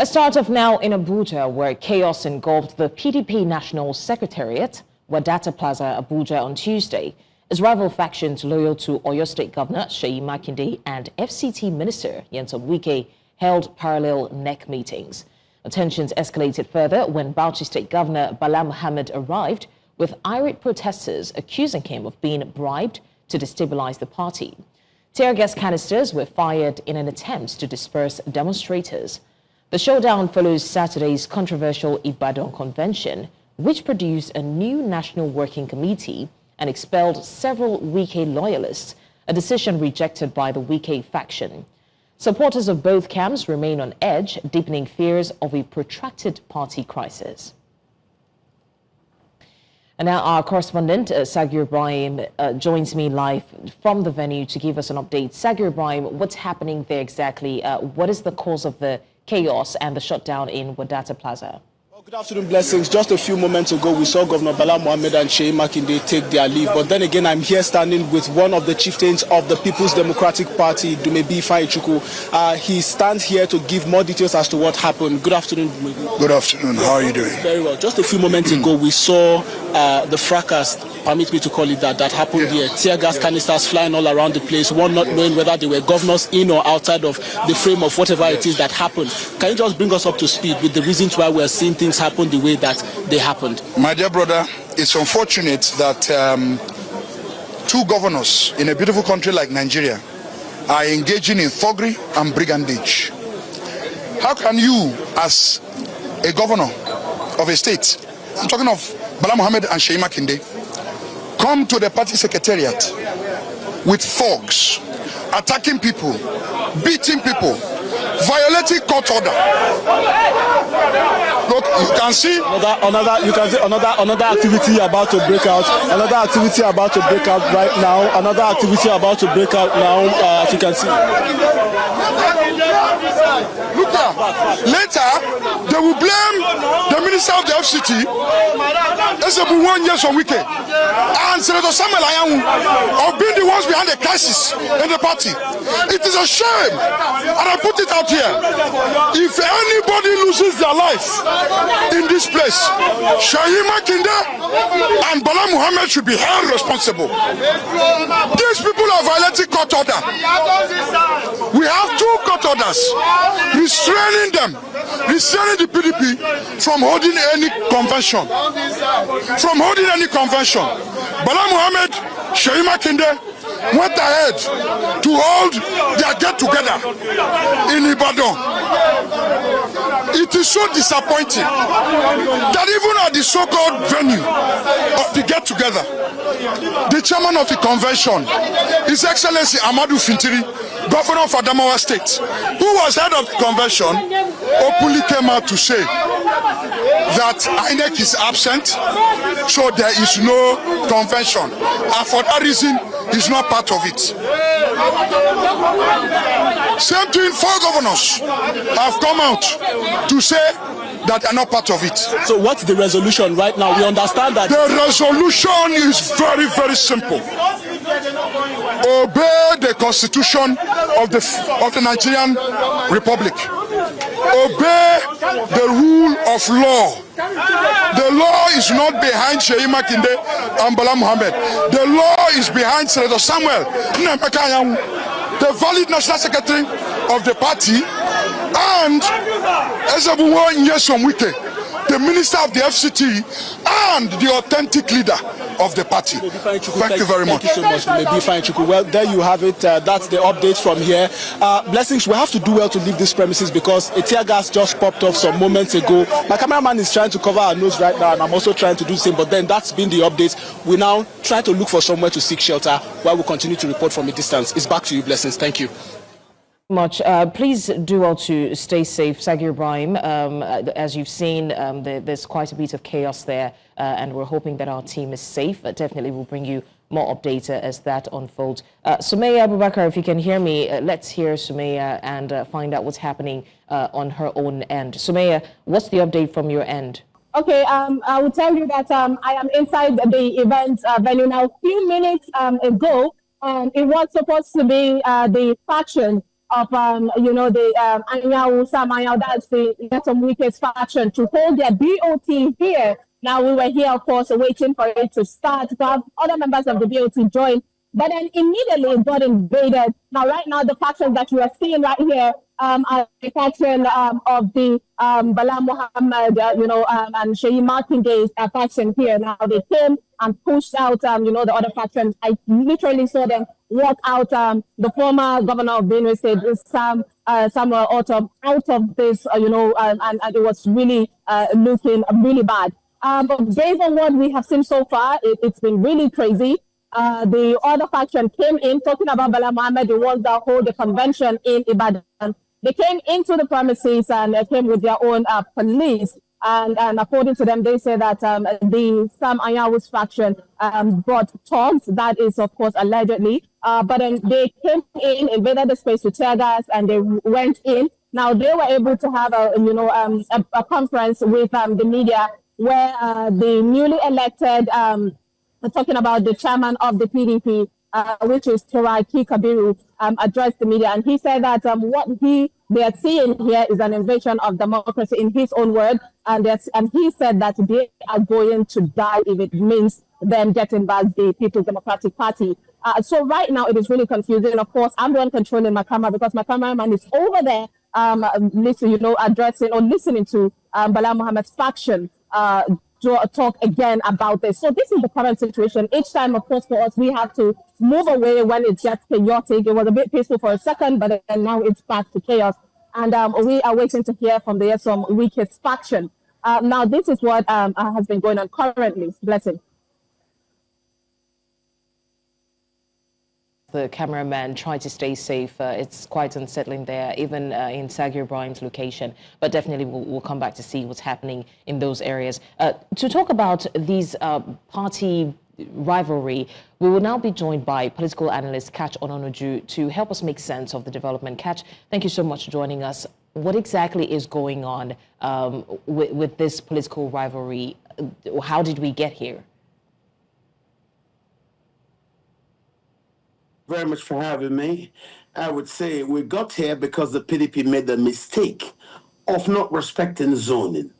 A start of now in Abuja, where chaos engulfed the PDP National Secretariat, Wadata Plaza, Abuja on Tuesday, as rival factions loyal to Oyo State Governor Seyi Makinde and FCT Minister Nyesom Wike held parallel neck meetings. Tensions escalated further when Bauchi State Governor Bala Mohammed arrived, with irate protesters accusing him of being bribed to destabilize the party. Teargas canisters were fired in an attempt to disperse demonstrators. The showdown follows Saturday's controversial Ibadan convention, which produced a new national working committee and expelled several Wike loyalists, a decision rejected by the Wike faction. Supporters of both camps remain on edge, deepening fears of a protracted party crisis. And now our correspondent, Sagir Ibrahim, joins me live from the venue to give us an update. Sagir Ibrahim, what's happening there exactly? What is the cause of the chaos and the shutdown in Wadata Plaza? Good afternoon, Blessings. Just a few moments ago, we saw Governor Bala Mohammed and Seyi Makinde take their leave. But then again, I'm here standing with one of the chieftains of the People's Democratic Party, Dumebi Ifeanyichukwu. He stands here to give more details as to what happened. Good afternoon, Dumebi. Good afternoon. How are you doing? Very well. Just a few moments ago, we saw the fracas, permit me to call it that happened here. Tear gas canisters flying all around the place, one not knowing whether they were governors in or outside of the frame of whatever it is that happened. Can you just bring us up to speed with the reasons why we're seeing things happen the way that they happened? My dear brother, it's unfortunate that two governors in a beautiful country like Nigeria are engaging in thuggery and brigandage. How can you, as a governor of a state, I'm talking of Bala Mohammed and Seyi Makinde, come to the party secretariat with thugs, attacking people, beating people, violating court order? Look, you can see another activity about to break out. Another activity about to break out right now. Another activity about to break out now. As you can see. Look there. Later, they will blame the minister of the FCT, Nyesom Wike, and Senator Samuel Ayamu of being the ones behind the crisis in the party. It is a shame, and I put it out here. If anybody loses their life in this place, Seyi Makinde and Bala Mohammed should be held responsible. These people are violating court order. We have two court orders restraining them, restraining the PDP from holding any convention. Bala Mohammed, Seyi Makinde went ahead to hold their get-together in Ibadan. It is so disappointing that even at the so-called venue of the get-together, the chairman of the convention, His Excellency Ahmadu Fintiri, governor of Adamawa State, who was head of the convention, openly came out to say that INEC is absent, so there is no convention, and for that reason, he's not part of it. Same thing, 4 governors have come out to say that they are not part of it. So what's the resolution right now? We understand that the resolution is very, very simple. Obey the constitution of the Nigerian Republic. Obey the rule of law. The law is not behind Seyi Makinde and Bala Mohammed. The law is behind Senator Samuel, the valid national secretary of the party, and Nyesom Wike, the minister of the FCT and the authentic leader of the party. Thank you very much. Thank you so much, Well, there you have it. That's the update from here. Blessings, we have to do well to leave this premises because a tear gas just popped off some moments ago. My cameraman is trying to cover our nose right now, and I'm also trying to do the same, but then that's been the update. We now try to look for somewhere to seek shelter while we continue to report from a distance. It's back to you, Blessings. Thank you. Much. Please do well to stay safe, Sagir Ibrahim. As you've seen, there's quite a bit of chaos there, and we're hoping that our team is safe. Definitely will bring you more updates as that unfolds. Sumayya, Abubakar, if you can hear me, let's hear Sumayya and find out what's happening on her own end. Sumayya, what's the update from your end? Okay, I will tell you that I am inside the event venue now. A few minutes ago, it was supposed to be the faction the Anyawu, Sumayya, that's the Nyesom Wike's faction, to hold their BOT here. Now, we were here, of course, waiting for it to start, to have other members of the BOT join, but then immediately it got invaded. Now, right now, the factions that you are seeing right here are the faction of the Bala Mohammed, and Seyi Makinde's faction here. Now, they came and pushed out, the other factions. I literally saw them walk out the former governor of Benue State, Samuel Autumn, out of this, and it was really looking really bad. But based on what we have seen so far, it's been really crazy. The other faction came in, talking about Bala Mohammed, the ones that hold the convention in Ibadan. They came into the premises and came with their own police. And according to them, they say that the Sam Anyawu's faction brought thugs. That is, of course, allegedly. But then they came in, invaded the space with Teargas, and they went in. Now, they were able to have a conference with the media where the newly elected, talking about the chairman of the PDP, which is Turaki Kabiru, addressed the media. And he said that what they are seeing here is an invasion of democracy, in his own word. And he said that they are going to die if it means them getting back the People's Democratic Party. So right now it is really confusing. Of course, I'm the one controlling my camera because my cameraman is over there, addressing or listening to Bala Mohammed's faction talk again about this. So this is the current situation. Each time, of course, for us, we have to move away when it gets chaotic. It was a bit peaceful for a second, but then now it's back to chaos. And we are waiting to hear from the Nyesom Wike's faction. Now, this is what has been going on currently. Blessing. The cameraman tried to stay safe. It's quite unsettling there, even in Sagir Ibrahim's location. But definitely we'll come back to see what's happening in those areas. To talk about these party rivalry, we will now be joined by political analyst Catch Ononuju to help us make sense of the development. Catch, thank you so much for joining us. What exactly is going on with this political rivalry? How did we get here? Very much for having me. I would say we got here because the PDP made the mistake of not respecting zoning.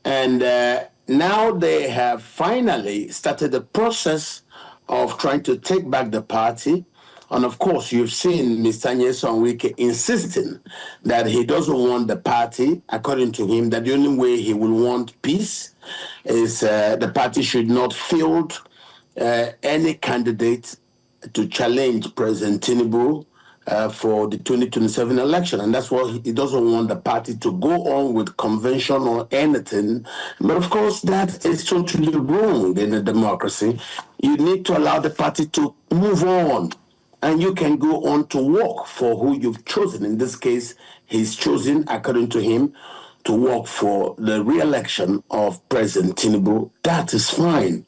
And now they have finally started the process of trying to take back the party. And of course, you've seen Mr. Nyesom Wike insisting that he doesn't want the party, according to him, that the only way he will want peace is the party should not field any candidate to challenge President Tinubu for the 2027 election. And that's why he doesn't want the party to go on with convention or anything. But of course, that is totally wrong in a democracy. You need to allow the party to move on. And you can go on to work for who you've chosen. In this case, he's chosen, according to him, to work for the re-election of President Tinubu. That is fine.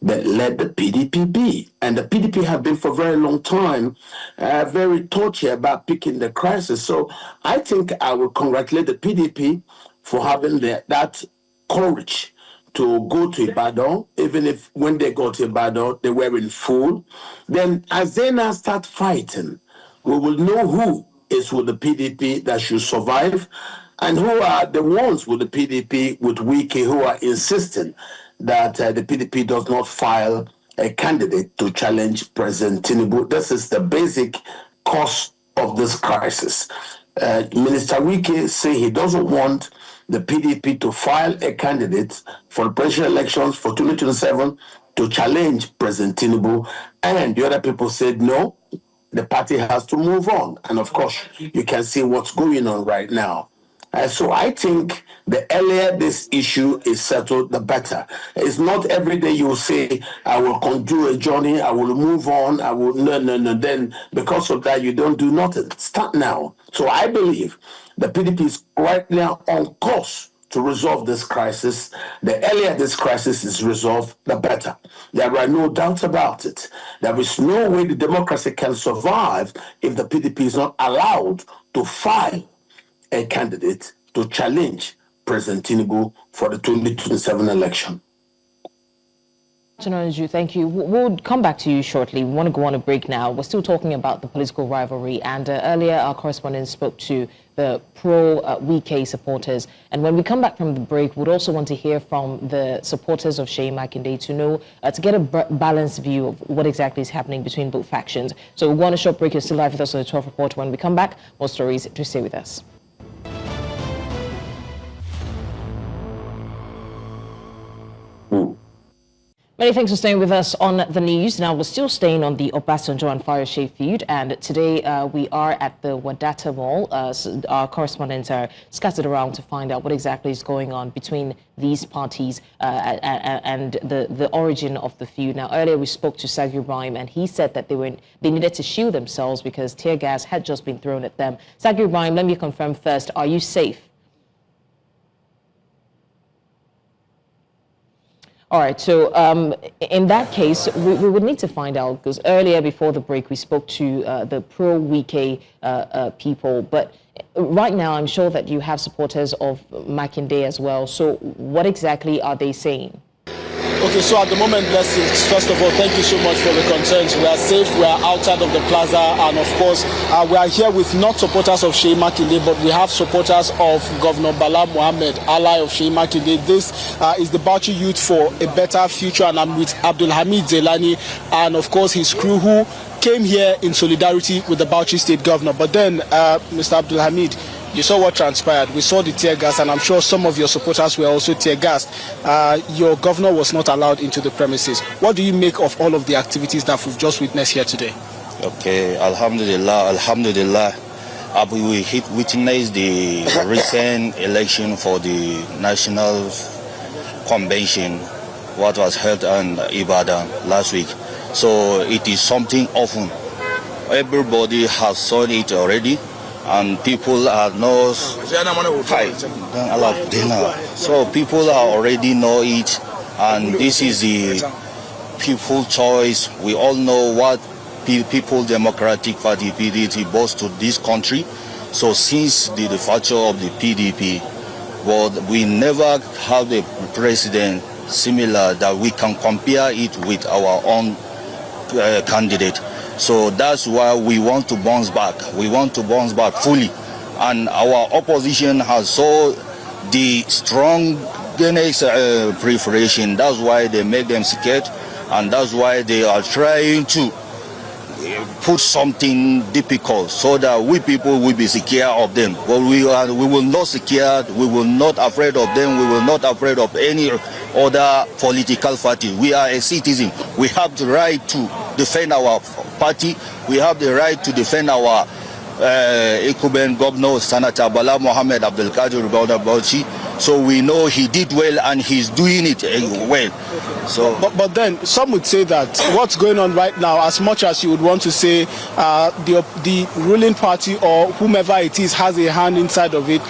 But let the PDP be. And the PDP have been for a very long time very touchy about picking the crisis. So I think I will congratulate the PDP for having that courage to go to Ibadan, even if when they got to Ibadan, they were in full. Then as they now start fighting, we will know who is with the PDP that should survive and who are the ones with the PDP, with Wike, who are insisting that the PDP does not file a candidate to challenge President Tinubu. This is the basic cause of this crisis. Minister Wike say he doesn't want the PDP to file a candidate for the presidential elections for 2027 to challenge President Tinubu. And the other people said, no, the party has to move on. And of course, you can see what's going on right now. So I think the earlier this issue is settled, the better. It's not every day you will say, I will do a journey, I will move on, I will, no. Then because of that, you don't do nothing. Start now. So I believe the PDP is right now on course to resolve this crisis. The earlier this crisis is resolved, the better. There are no doubts about it. There is no way the democracy can survive if the PDP is not allowed to file a candidate to challenge President Tinubu for the 2027 election. Thank you. We'll come back to you shortly. We want to go on a break now. We're still talking about the political rivalry, and earlier our correspondent spoke to the pro-Wike supporters. And when we come back from the break, we'd also want to hear from the supporters of Seyi Makinde to know, to get a balanced view of what exactly is happening between both factions. So we'll go on a short break. You're still live with us on the 12 Report. When we come back, more stories. Do stay with us. Many thanks for staying with us on the news. Now, we're still staying on the Obasanjo and Fire feud, and today we are at the Wadata Mall. Our correspondents are scattered around to find out what exactly is going on between these parties and the origin of the feud. Now, earlier we spoke to Sagir Ibrahim, and he said that they needed to shield themselves because tear gas had just been thrown at them. Sagir Ibrahim, let me confirm first, are you safe? All right, so in that case, we would need to find out, because earlier before the break, we spoke to the pro-Wike people, but right now I'm sure that you have supporters of Makinde as well. So what exactly are they saying? Okay, so at the moment, blessings. First of all, thank you so much for the concerns. We are safe, we are outside of the plaza, and of course, we are here with not supporters of Seyi Makinde, but we have supporters of Governor Bala Mohammed, ally of Seyi Makinde. This is the Bauchi Youth for a Better Future, and I'm with Abdulhamid Zelani, and of course, his crew who came here in solidarity with the Bauchi State Governor. But then, Mr. Abdulhamid, you saw what transpired. We saw the tear gas, and I'm sure some of your supporters were also tear gassed. Your governor was not allowed into the premises. What do you make of all of the activities that we've just witnessed here today? Okay, Alhamdulillah. We witnessed the recent election for the National Convention, what was held in Ibadan last week. So it is something often. Everybody has saw it already. And people are not so people are already know it, and this is the people's choice. We all know what People Democratic Party PDP brought to this country. So since the departure of the PDP, but we never have a president similar that we can compare it with our own candidate. So that's why we want to bounce back. We want to bounce back fully. And our opposition has saw the strong preparation. That's why they make them scared. And that's why they are trying to put something difficult so that we people will be secure of them. But we will not secure, we will not afraid of them, we will not afraid of any other political party. We are a citizen. We have the right to defend our party. We have the right to defend our incumbent governor, Senator Bala Mohammed Bauchi. So we know he did well and he's doing it well. So, but then some would say that what's going on right now, as much as you would want to say the ruling party or whomever it is has a hand inside of it,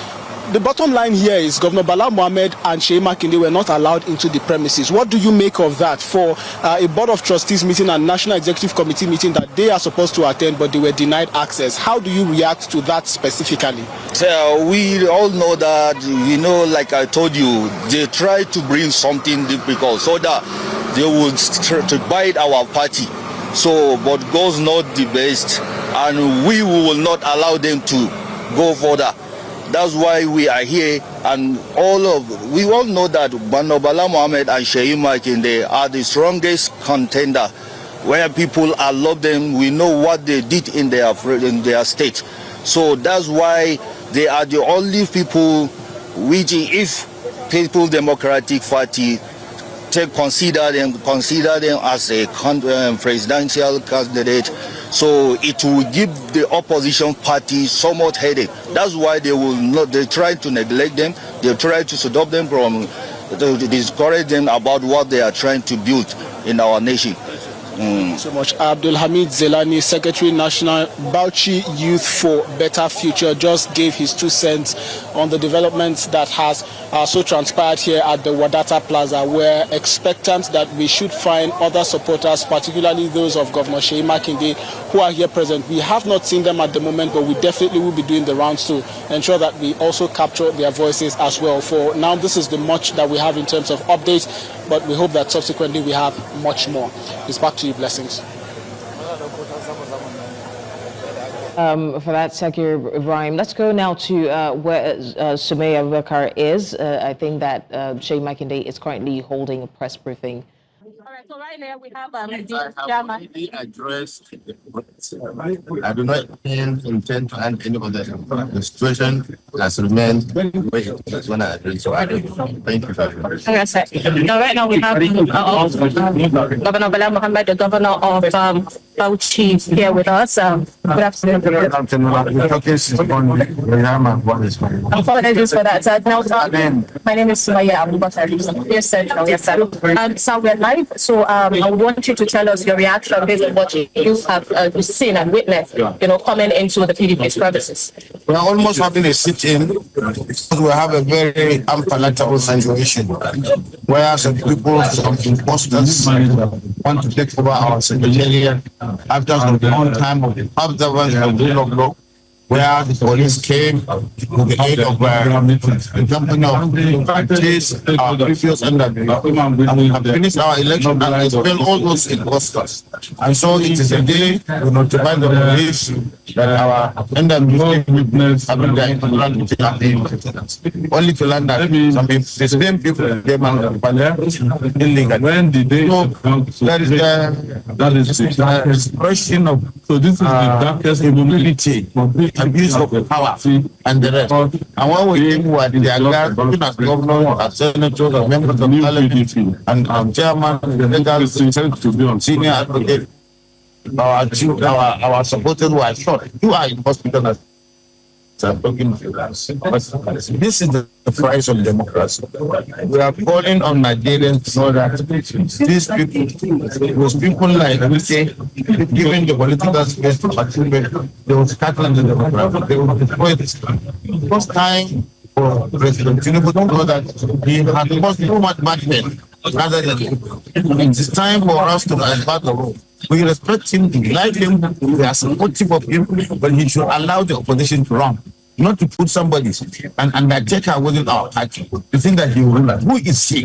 the bottom line here is Governor Bala Mohammed and Seyi Makinde were not allowed into the premises. What do you make of that for a Board of Trustees meeting and National Executive Committee meeting that they are supposed to attend but they were denied access? How do you react to that specifically? So we all know that, like I told you, they try to bring something difficult so that they would to bite our party. So, but God's not the best, and we will not allow them to go further. That's why we are here, and we all know that Bala Mohammed and Seyi Makinde are the strongest contender. Where people love them, we know what they did in their state. So that's why they are the only people which, if People Democratic Party consider them as a presidential candidate, so it will give the opposition party so much headache. That's why they try to neglect them. They try to stop them to discourage them about what they are trying to build in our nation. So much. Abdul Hamid Zelani, Secretary National Bauchi Youth for Better Future, just gave his 2 cents on the developments that has so transpired here at the Wadata Plaza. We're expectant that we should find other supporters, particularly those of Governor Seyi Makinde, who are here present. We have not seen them at the moment, but we definitely will be doing the rounds to ensure that we also capture their voices as well. For now, this is the much that we have in terms of updates, but we hope that subsequently we have much more. It's back to you. Blessings. For that, Sagir, Ibrahim. Let's go now to where Sumayya Abubakar is. I think that Seyi Makinde is currently holding a press briefing. All right, so right now we have the chairman. I do not intend to end any of the situation has remained when I address. So thank you very much. Yes, sir. Now, right now we have Governor Bala, Mohammed, the governor of Bauchi, here with us. Good afternoon. Apologies for that. Now, my name is Sumayya Abubakar. Yes, sir. Yes, sir. So we're live. So I want you to tell us your reaction based on what you have seen and witnessed, coming into the PDP's premises. We are almost having a sit-in because we have a very unpalatable situation where some people, some imposters want to take over our secretariat after some long time of observance of rule of law, where the police came with the aid of the company of practice, our previous underground, and we have finished our election and expel all those imposters. And so it is a day to notify the police that our underground have been there only to learn that some the same people came and illegal. When the day that is the question of so this is the darkest immunity. Abuse of power and the rest. And when we think what they are looking as governors, as senators, as members of parliament, and chairman, the legal to be on senior advocate, our supporters were shot. You are in hospital as this is the price of democracy. We are calling on Nigerians so that these people, those people like Wike, given the political space to participate, they will scatter the democracy. They will destroy this. First time for President Tinubu to know that he has lost too much badness rather than it is time for us to advance the role. We respect him, we like him, we are supportive of him, but he should allow the opposition to run. Not to put somebody and Undertaker within our party to think that he will rule. Who is he?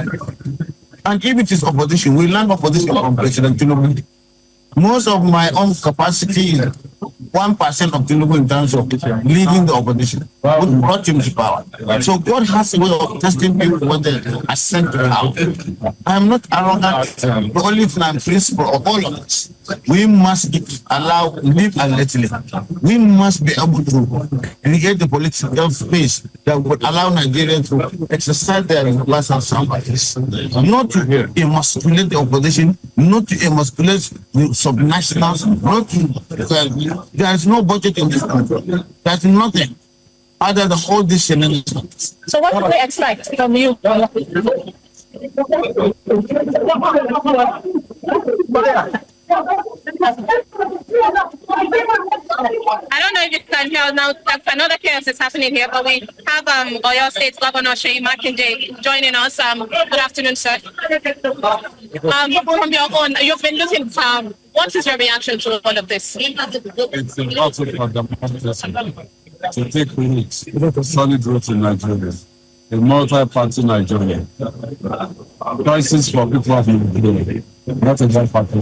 And if it is opposition, we learn opposition from President Tinubu. Most of my own capacity is 1% of Tinubu in terms of leading the opposition. We brought him to power. So God has a way of testing people when they are sent to power. I am not arrogant. The only thing I'm principle of all of us. We must live and let live. We must be able to create the political space that would allow Nigerians to exercise their rights and somebody's. Not to emasculate the opposition, not to emasculate the subnationals, not to there is no budget in this country. There's nothing other than all this shenanigans. So what do we expect from you? I don't know if you can hear now. Another chaos is happening here, but we have Oyo State Governor Seyi Makinde joining us. Good afternoon, sir. From your own, you've been looking. What is your reaction to all of this? It's impossible for democracy to take roots, solid roots in Nigeria, a multi-party Nigeria. Crisis for people of the not a one-party.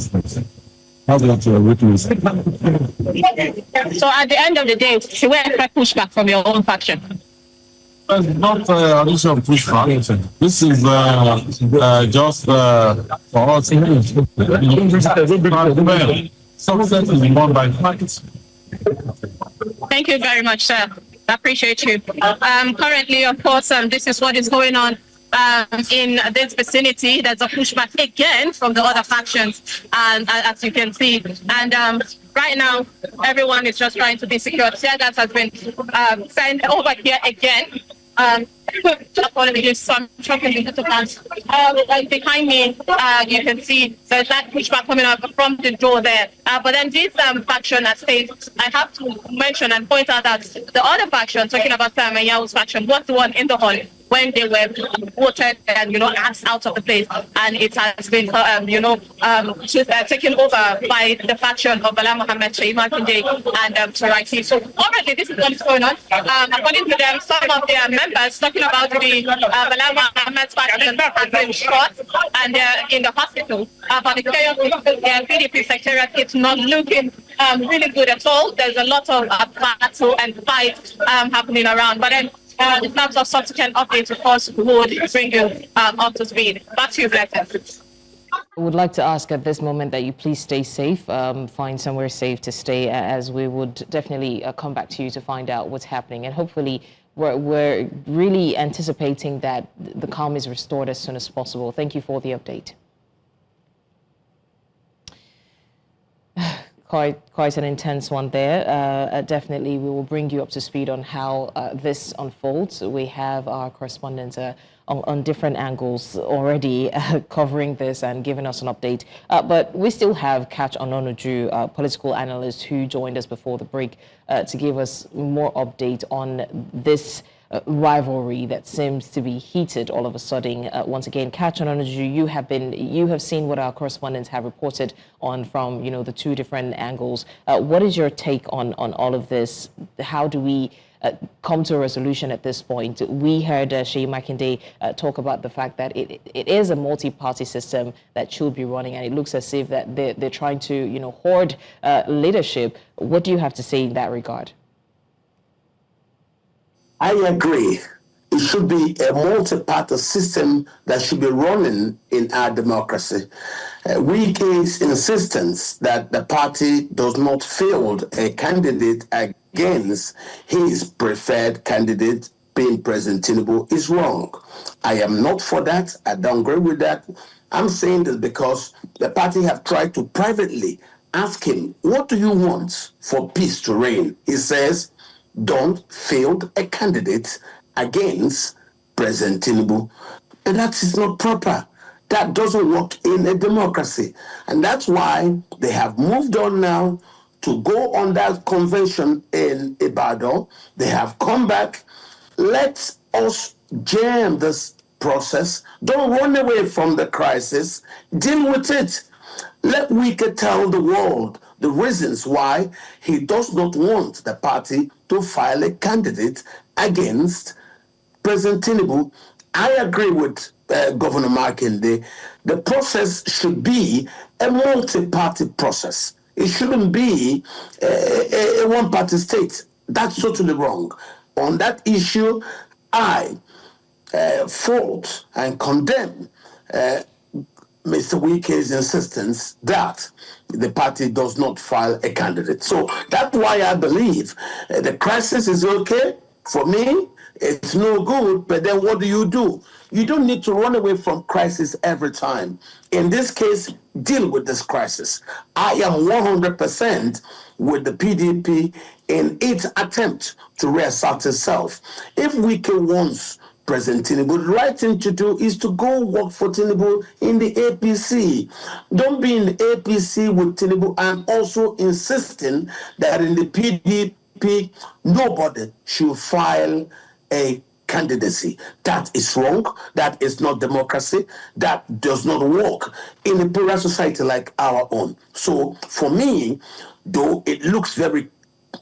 That's what you're witnessing. So at the end of the day, should we expect pushback from your own faction? It's not an issue of pushback. This is just for us. Success is won by fight. Thank you very much, sir. I appreciate you. Currently, of course, this is what is going on in this vicinity. There's a pushback again from the other factions, and as you can see, and right now everyone is just trying to be secure. Teargas has been sent over here again. Apologies, so I'm talking a little bit. Like behind me, you can see there's that pushback coming up from the door there. But then this faction at stake, I have to mention and point out that the other faction, talking about Sumayya's faction, was the one in the hall when they were voted and, asked out of the place. And it has been, taken over by the faction of Bala, Mohammed, Seyi, Makinde, and Wike. So already this is what is going on. According to them, some of their members talking about the Bala Mohammed's faction have been shot and they're in the hospital. But the chaos in the PDP Secretariat, it's not looking really good at all. There's a lot of battle and fight happening around. But then in terms of subsequent updates, of course, we would bring you up to speed. Back to you, Blessings. I would like to ask at this moment that you please stay safe, find somewhere safe to stay, as we would definitely come back to you to find out what's happening. And hopefully we're really anticipating that the calm is restored as soon as possible. Thank you for the update. Quite an intense one there. Definitely, we will bring you up to speed on how this unfolds. We have our correspondents on different angles already covering this and giving us an update. But we still have Catch Ononuju, political analyst, who joined us before the break to give us more update on this rivalry that seems to be heated all of a sudden. Once again, Catch Ononuju, you have seen what our correspondents have reported on from the two different angles. What is your take on all of this? How do we come to a resolution at this point? We heard Seyi Makinde talk about the fact that it is a multi-party system that should be running, and it looks as if that they're trying to hoard leadership. What do you have to say in that regard? I agree. It should be a multi-party system that should be running in our democracy. Wike's insistence that the party does not field a candidate against his preferred candidate being President Tinubu is wrong. I am not for that. I don't agree with that. I'm saying this because the party have tried to privately ask him, what do you want for peace to reign? He says, don't field a candidate against President Tinubu. And that is not proper. That doesn't work in a democracy. And that's why they have moved on now to go on that convention in Ibadan. They have come back. Let us jam this process. Don't run away from the crisis. Deal with it. Let Wike tell the world the reasons why he does not want the party to file a candidate against President Tinubu. I agree with Governor Makinde. The process should be a multi-party process. It shouldn't be a one-party state. That's totally wrong. On that issue, I fought and condemn Mr. Wike's insistence that the party does not file a candidate. So that's why I believe the crisis is okay. For me, it's no good, but then what do? You don't need to run away from crisis every time. In this case, deal with this crisis. I am 100% with the PDP in its attempt to reassert itself. If Wike wants President Tinubu, the right thing to do is to go work for Tinubu in the APC. Don't be in the APC with Tinubu and also insisting that in the PDP, nobody should file a candidacy. That is wrong. That is not democracy. That does not work in a plural society like our own. So for me, though it looks very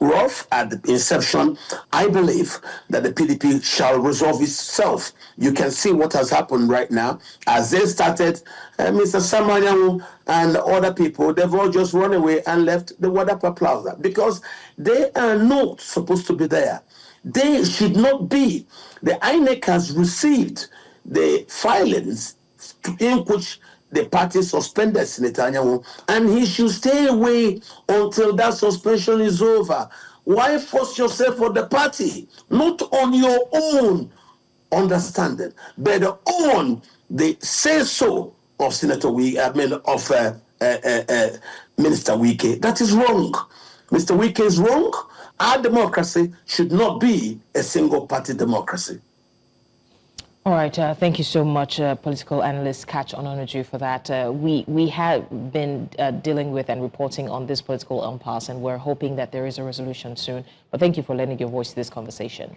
rough at the inception, I believe that the PDP shall resolve itself. You can see what has happened right now. As they started, Mr. Sumayya and other people, they've all just run away and left the Wadata Plaza because they are not supposed to be there. They should not be. The INEC has received the filings in which the party suspended Senator Nyesom, and he should stay away until that suspension is over. Why force yourself on the party? Not on your own understanding, but on the say-so of Senator Wike, Minister Wike. That is wrong. Mr. Wike is wrong. Our democracy should not be a single-party democracy. All right, thank you so much, political analyst Catch Ononuju, for that. We have been dealing with and reporting on this political impasse, and we're hoping that there is a resolution soon. But thank you for lending your voice to this conversation.